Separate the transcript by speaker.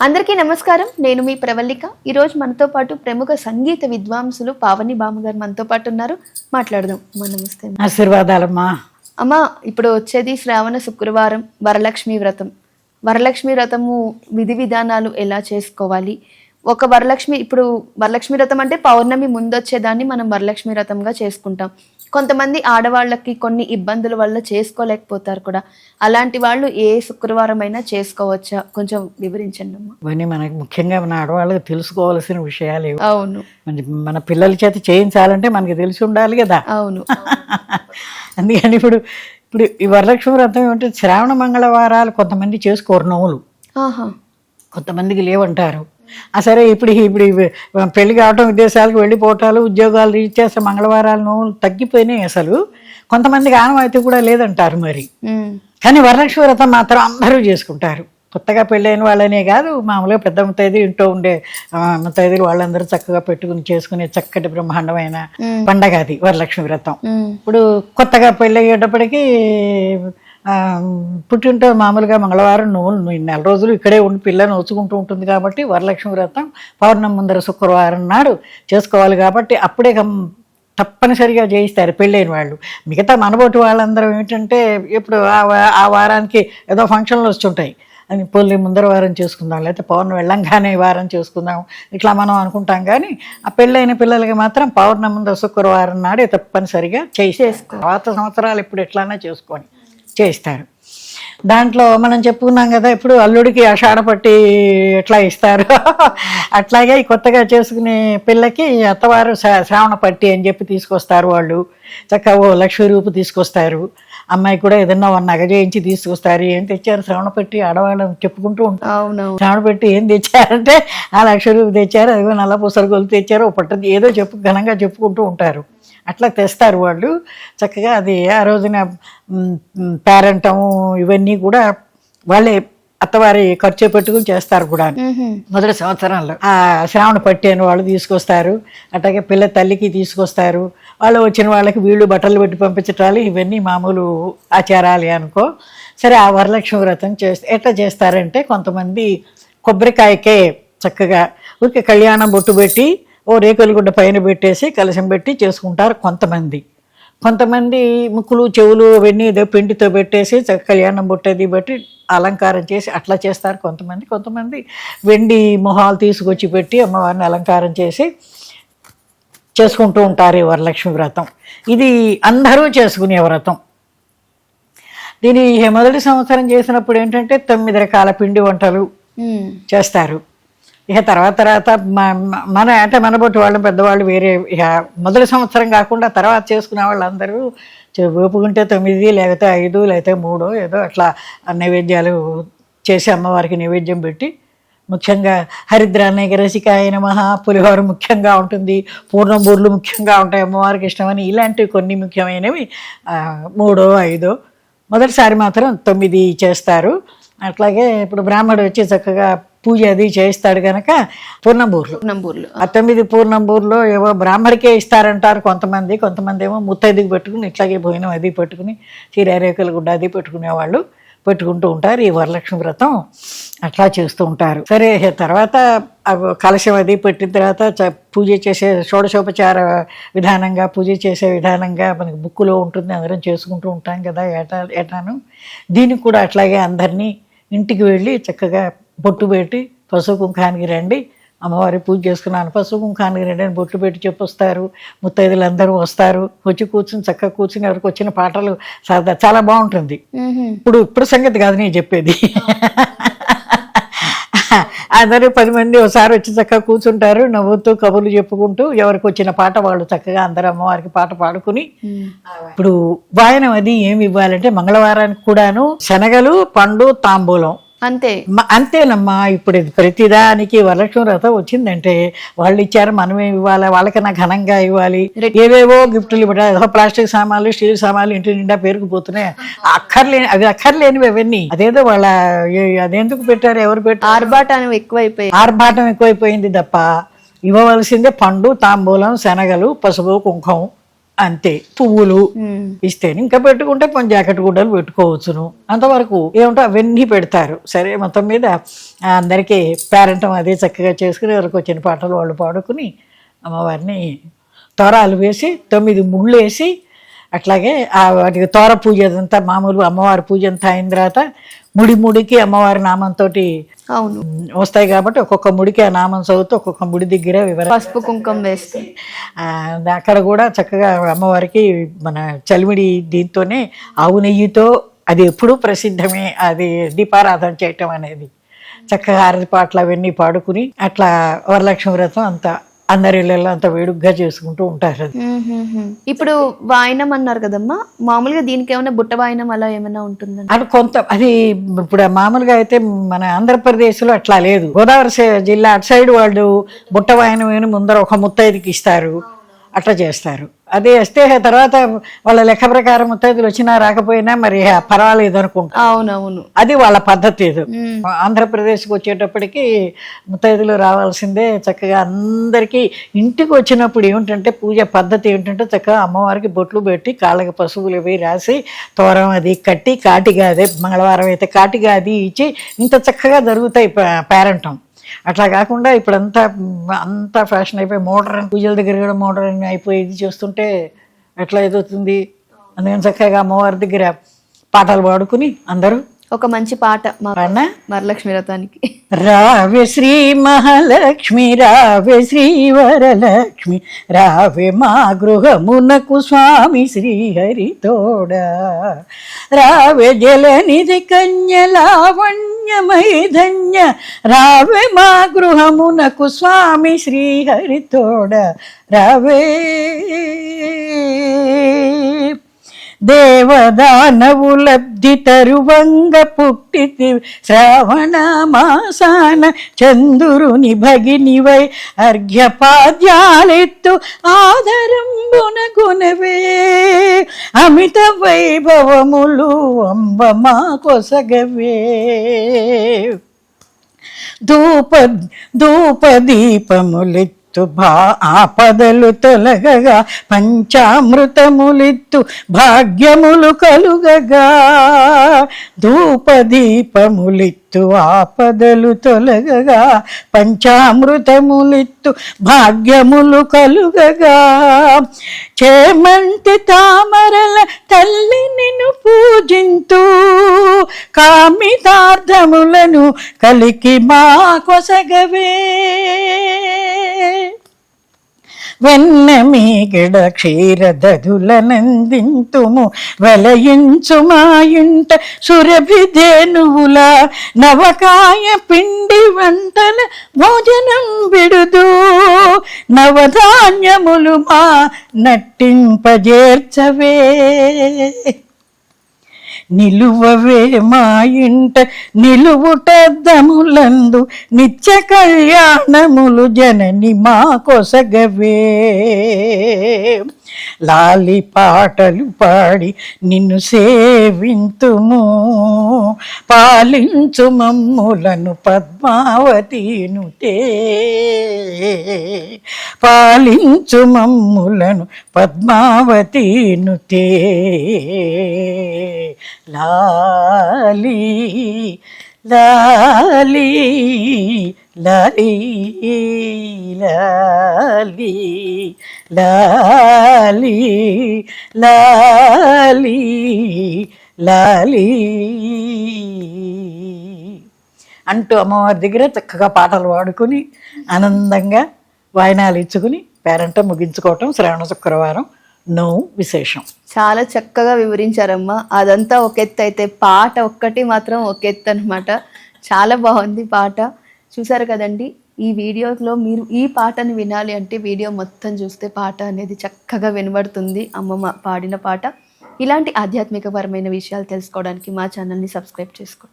Speaker 1: అందరికీ నమస్కారం. నేను మీ ప్రవల్లిక. ఈరోజు మనతో పాటు ప్రముఖ సంగీత విద్వాంసులు పావని బామ్మగారు మనతో పాటు ఉన్నారు. మాట్లాడదాం. నమస్తే.
Speaker 2: ఆశీర్వాదాలమ్మా.
Speaker 1: అమ్మా, ఇప్పుడు వచ్చేది శ్రావణ శుక్రవారం వరలక్ష్మి వ్రతం. వరలక్ష్మి వ్రతము విధి విధానాలు ఎలా చేసుకోవాలి? ఒక వరలక్ష్మి వ్రతం అంటే పౌర్ణమి ముందొచ్చేదాన్ని మనం వరలక్ష్మి వ్రతంగా చేసుకుంటాం. కొంతమంది ఆడవాళ్ళకి కొన్ని ఇబ్బందుల వల్ల చేసుకోలేకపోతారు కూడా. అలాంటి వాళ్ళు ఏ శుక్రవారం అయినా చేసుకోవచ్చా? కొంచెం వివరించండి అమ్మా.
Speaker 2: ఇవన్నీ మనకి ముఖ్యంగా మన ఆడవాళ్ళకి తెలుసుకోవాల్సిన విషయాలు.
Speaker 1: అవును,
Speaker 2: మన పిల్లల చేత చేయించాలంటే మనకి తెలిసి ఉండాలి కదా.
Speaker 1: అవును.
Speaker 2: అందుకని ఇప్పుడు ఈ వరలక్ష్మి వ్రతం ఏమంటే శ్రావణ మంగళవారాలు కొంతమంది చేసుకోరు నోములు, కొంతమందికి లేవంటారు. సరే ఇప్పుడు పెళ్లి కావటం, విదేశాలకు వెళ్ళిపోవటాలు, ఉద్యోగాలు రీచ్ చేస్తే మంగళవారాలు నోములు తగ్గిపోయినాయి. అసలు కొంతమందికి ఆనవాయితీ కూడా లేదంటారు మరి. కానీ వరలక్ష్మి వ్రతం మాత్రం అందరూ చేసుకుంటారు. కొత్తగా పెళ్ళైన వాళ్ళనే కాదు, మామూలుగా పెద్ద ముత్తైదు ఇంట్లో ఉండే ముత్తైదులు వాళ్ళందరూ చక్కగా పెట్టుకుని చేసుకునే చక్కటి బ్రహ్మాండమైన పండగ అది వరలక్ష్మి వ్రతం. ఇప్పుడు కొత్తగా పెళ్ళయ్యేటప్పటికీ పుట్టింటో మామూలుగా మంగళవారం నువ్వులు నెల రోజులు ఇక్కడే ఉండి పిల్లని వచ్చుకుంటూ ఉంటుంది కాబట్టి వరలక్ష్మి వ్రతం పౌర్ణమి ముందర శుక్రవారం నాడు చేసుకోవాలి. కాబట్టి అప్పుడే తప్పనిసరిగా చేయిస్తారు పెళ్ళైన వాళ్ళు. మిగతా మనబోటి వాళ్ళందరూ ఏంటంటే ఇప్పుడు ఆ వారానికి ఏదో ఫంక్షన్లు వస్తుంటాయి, అని పొల్లి ముందర వారం చేసుకుందాం, లేకపోతే పౌర్ణమి వెళ్ళంగానే వారం చేసుకుందాం, ఇట్లా మనం అనుకుంటాం. కానీ ఆ పెళ్ళైన పిల్లలకి మాత్రం పౌర్ణమి ముందర శుక్రవారం నాడే తప్పనిసరిగా చేసేసుకో. పాత సంవత్సరాలు ఇప్పుడు ఎట్లానే చేసుకొని చేయిస్తారు. దాంట్లో మనం చెప్పుకున్నాం కదా, ఇప్పుడు అల్లుడికి ఆషాఢ పట్టి ఎట్లా ఇస్తారు అట్లాగే ఈ కొత్తగా చేసుకునే పిల్లకి అత్తవారు శ్రావణ పట్టి అని చెప్పి తీసుకొస్తారు. వాళ్ళు చక్కగా ఓ లక్ష్మీ రూపు తీసుకొస్తారు. అమ్మాయి కూడా ఏదన్నా నగ చేయించి తీసుకొస్తారు. ఏం తెచ్చారు శ్రావణ పెట్టి ఆడవాళ్ళు చెప్పుకుంటూ ఉంటారు. శ్రావణ పెట్టి ఏం తెచ్చారంటే ఆ లక్ష రూపు తెచ్చారు, అదిగో నల్ల పూసల గొలుసు తెచ్చారు, ఓ పట్ట ఏదో ఘనంగా చెప్పుకుంటూ ఉంటారు. అట్లా తెస్తారు వాళ్ళు చక్కగా. అది ఆ రోజున పేరెంటము ఇవన్నీ కూడా వాళ్ళే అత్తవారి ఖర్చు పెట్టుకుని చేస్తారు కూడా. మొదటి సంవత్సరంలో ఆ శ్రావణ పట్టి అని వాళ్ళు తీసుకొస్తారు. అట్లాగే పిల్ల తల్లికి తీసుకొస్తారు. వాళ్ళు వచ్చిన వాళ్ళకి వీళ్ళు బట్టలు పెట్టి పంపించటాలు ఇవన్నీ మామూలు ఆచారాలు అనుకో. సరే, ఆ వరలక్ష్మి వ్రతం ఎట్లా చేస్తారంటే కొంతమంది కొబ్బరికాయకే చక్కగా ఊరికే కళ్యాణం బొట్టు పెట్టి ఓ రేకుల గుడ్డ పైన పెట్టేసి కలశం పెట్టి చేసుకుంటారు. కొంతమంది ముక్కులు చెవులు అవన్నీ ఏదో పిండితో పెట్టేసి కళ్యాణం బొట్టది బట్టి అలంకారం చేసి అట్లా చేస్తారు. కొంతమంది వెండి మొహాలు తీసుకొచ్చి పెట్టి అమ్మవారిని అలంకారం చేసి చేసుకుంటూ ఉంటారు ఈ వరలక్ష్మి వ్రతం. ఇది అందరూ చేసుకునే వ్రతం. దీని మొదటి సంవత్సరం చేసినప్పుడు ఏంటంటే 9 రకాల పిండి వంటలు చేస్తారు. ఇక తర్వాత మనబోటి వాళ్ళు పెద్దవాళ్ళు వేరే ఇక మొదటి సంవత్సరం కాకుండా తర్వాత చేసుకునే వాళ్ళందరూ వేపుకుంటే 9 లేకపోతే 5 లేకపోతే 3 ఏదో అట్లా నైవేద్యాలు చేసి అమ్మవారికి నైవేద్యం పెట్టి, ముఖ్యంగా హరిద్రానేక రసికాయ నమః పులిహోర ముఖ్యంగా ఉంటుంది, పూర్ణం బూర్లు ముఖ్యంగా ఉంటాయి అమ్మవారికి ఇష్టమని. ఇలాంటివి కొన్ని ముఖ్యమైనవి 3, 5 మొదటిసారి మాత్రం 9 చేస్తారు. అట్లాగే ఇప్పుడు బ్రాహ్మడు వచ్చి చక్కగా పూజ అది చేయిస్తాడు కనుక పూర్ణంబూర్లు ఆ 9 పూర్ణంబూర్లో ఏవో బ్రాహ్మడికే ఇస్తారంటారు కొంతమంది ఏమో ముత్తైదుకి పెట్టుకుని ఇట్లాగే భోజనం అది పెట్టుకుని చీరేరేకల గుడ్డ అది పెట్టుకునేవాళ్ళు పెట్టుకుంటూ ఉంటారు. ఈ వరలక్ష్మి వ్రతం అట్లా చేస్తూ ఉంటారు. సరే, తర్వాత కలశం అది పెట్టిన తర్వాత పూజ చేసే షోడశోపచార విధానంగా పూజ చేసే విధానంగా మనకి బుక్కులో ఉంటుంది, అందరం చేసుకుంటూ ఉంటాం కదా ఏటాను. దీనికి కూడా అట్లాగే అందరినీ ఇంటికి వెళ్ళి చక్కగా బొట్టు పెట్టి పసుపు కుంకానికి రండి, అమ్మవారి పూజ చేసుకున్నాను, పసుపు కుంకానికి రండి అని బొట్టు పెట్టి చెప్పొస్తారు. ముత్తైదులు అందరూ వస్తారు, వచ్చి కూర్చుని చక్కగా కూర్చుని ఎవరికి వచ్చిన పాటలు సరదా చాలా బాగుంటుంది. ఇప్పుడు సంగతి కాదు నేను చెప్పేది. అందరూ 10 మంది ఒకసారి వచ్చి చక్కగా కూర్చుంటారు, నవ్వుతూ కబుర్లు చెప్పుకుంటూ ఎవరికి వచ్చిన పాట వాళ్ళు చక్కగా అందరూ అమ్మవారికి పాట పాడుకుని. ఇప్పుడు వాయనం అది ఏమి ఇవ్వాలంటే మంగళవారానికి కూడాను శనగలు, పండు, తాంబూలం అంతేనమ్మా. ఇప్పుడు ప్రతిదానికి వరలక్ష్మి వ్రతం వచ్చిందంటే వాళ్ళు ఇచ్చారు, మనమే ఇవ్వాలి, వాళ్ళకన్నా ఘనంగా ఇవ్వాలి, ఏవేవో గిఫ్టులు ఇవ్వడం, ఏదో ప్లాస్టిక్ సామాన్లు, స్టీల్ సామాన్లు ఇంటి నిండా పేరుకుపోతున్నాయి. అవి అక్కర్లేనివి అవన్నీ. అదేదో వాళ్ళ అదెందుకు పెట్టారు, ఎవరు పెట్టారు? ఆర్భాటం ఎక్కువైపోయింది తప్ప ఇవ్వవలసిందే పండు, తాంబూలం, శనగలు, పసుపు, కుంకుమ అంతే పువ్వులు ఇస్తే ఇంకా పెట్టుకుంటే కొన్ని జాకెట్ గుడ్డలు పెట్టుకోవచ్చును అంతవరకు ఏమిటో అవన్నీ పెడతారు. సరే మొత్తం మీద అందరికీ పేరెంటం అదే చక్కగా చేసుకుని ఎవరికి వచ్చిన పాటలు వాళ్ళు పాడుకుని అమ్మవారిని తోరాలు వేసి 9 ముళ్ళు వేసి అట్లాగే వాటికి తోర పూజ అదంతా మామూలు అమ్మవారి పూజ అంతా అయిన తర్వాత ముడికి అమ్మవారి నామంతో
Speaker 1: అవును
Speaker 2: వస్తాయి కాబట్టి ఒక్కొక్క ముడికి ఆ నామం చదువుతూ ఒక్కొక్క ముడి దగ్గర
Speaker 1: పసుపు కుంకుమ వేస్తే
Speaker 2: అక్కడ కూడా చక్కగా అమ్మవారికి మన చలిమిడి దీంతోనే ఆవు నెయ్యితో అది ఎప్పుడూ ప్రసిద్ధమే అది దీపారాధన చేయటం అనేది. చక్కగా హారతి పాటలు అవన్నీ పాడుకుని అట్లా వరలక్ష్మి వ్రతం అంతా అందరి ఇళ్ళల్లో అంత వేడుగ్గా చేసుకుంటూ ఉంటారు. అది
Speaker 1: ఇప్పుడు వాయినం అన్నారు కదమ్మా, మామూలుగా దీనికి ఏమైనా బుట్ట వాయినం అలా ఏమైనా ఉంటుందండి?
Speaker 2: అది అది ఇప్పుడు మామూలుగా అయితే మన ఆంధ్రప్రదేశ్లో అట్లా లేదు. గోదావరి జిల్లా అటు సైడ్ వాళ్ళు బుట్ట వాయినం ముందర ఒక ముత్తైదుకి ఇస్తారు, అట్లా చేస్తారు. అదే వస్తే తర్వాత వాళ్ళ లెక్క ప్రకారం ముత్తైదులు వచ్చినా రాకపోయినా మరి పర్వాలేదు అనుకుంటా.
Speaker 1: అవునవును,
Speaker 2: అది వాళ్ళ పద్ధతి. ఏదో ఆంధ్రప్రదేశ్కి వచ్చేటప్పటికి ముత్తైదులు రావాల్సిందే. చక్కగా అందరికీ ఇంటికి వచ్చినప్పుడు ఏమిటంటే పూజ పద్ధతి ఏమిటంటే చక్కగా అమ్మవారికి బొట్లు పెట్టి కాళ్ళకి పసుపులు అవి రాసి తోరం అది కట్టి కాటిగా అదే మంగళవారం అయితే కాటిగా అది ఇచ్చి ఇంత చక్కగా జరుగుతాయి పేరంటం. అట్లా కాకుండా ఇప్పుడు అంతా ఫ్యాషన్ అయిపోయి మోడర్న్ పూజల దగ్గర కూడా మోడర్న్ అయిపోయి ఇది చేస్తుంటే ఎట్లా ఎదుగుతుంది. అందుకని చక్కగా అమ్మవారి దగ్గర పాటలు పాడుకుని అందరూ
Speaker 1: ఒక మంచి పాట వరలక్ష్మి వ్రతానికి.
Speaker 2: రావే శ్రీ మహాలక్ష్మి రావే శ్రీ వరలక్ష్మి రావే మా గృహమునకు స్వామి శ్రీహరితోడా రావే జలనిధి కన్య లావణ్యమై ధన్య రావే మా గృహమునకు స్వామి శ్రీహరితోడా రావే. దేవదానవు లబ్ధి తరువంగ పుట్టితి శ్రావణ మాసాన చందురుని భగినివై అర్ఘ్యపాద్యాలెత్తు ఆదరంబున గునవే అమిత వైభవములు అంబ మా కొసగవే. ధూప దీపములెత్తు ఆపదలు తొలగగా పంచామృతములిత్తు భాగ్యములు కలుగగా ధూపదీపములిత్తు ఆపదలు తొలగగా పంచామృతములిత్తు భాగ్యములు కలుగగా చేమంతి తామరల తల్లి నిన్ను పూజింతు కామితార్థములను కలికి మా కొసగవే. వెన్నమీగడ క్షీరదధులనందింతుము వెలయించు మా ఇంట సురభిధేనువుల నవకాయ పిండి వంటల భోజనం విడుదు నవధాన్యములు మా నట్టింపజేర్చవే. నిలువవే మా ఇంట నిలువుటద్దములందు నిత్య కళ్యాణములు జనని మా కొసగవే. లాలి పాటలు పాడి నిన్ను సేవింతుము పాలించు మమ్ములను పద్మావతినుతే పాలించు మమ్ములను పద్మావతినుతే. లాలి లాలి లాలి లాలి లాలి లాలి లాలి అంటూ అమ్మవారి దగ్గర చక్కగా పాటలు పాడుకుని ఆనందంగా వాయినాలు ఇచ్చుకుని పేరంట ముగించుకోవటం శ్రావణ శుక్రవారం విశేషం.
Speaker 1: చాలా చక్కగా వివరించారమ్మా. అదంతా ఒక ఎత్తు అయితే పాట ఒక్కటి మాత్రం ఒక ఎత్తు అనమాట. చాలా బాగుంది పాట. చూసారు కదండి, ఈ వీడియోలో మీరు ఈ పాటను వినాలి అంటే వీడియో మొత్తం చూస్తే పాట అనేది చక్కగా వినబడుతుంది. అమ్మమ్మ పాడిన పాట. ఇలాంటి ఆధ్యాత్మికపరమైన విషయాలు తెలుసుకోవడానికి మా ఛానల్ని సబ్స్క్రైబ్ చేసుకోండి.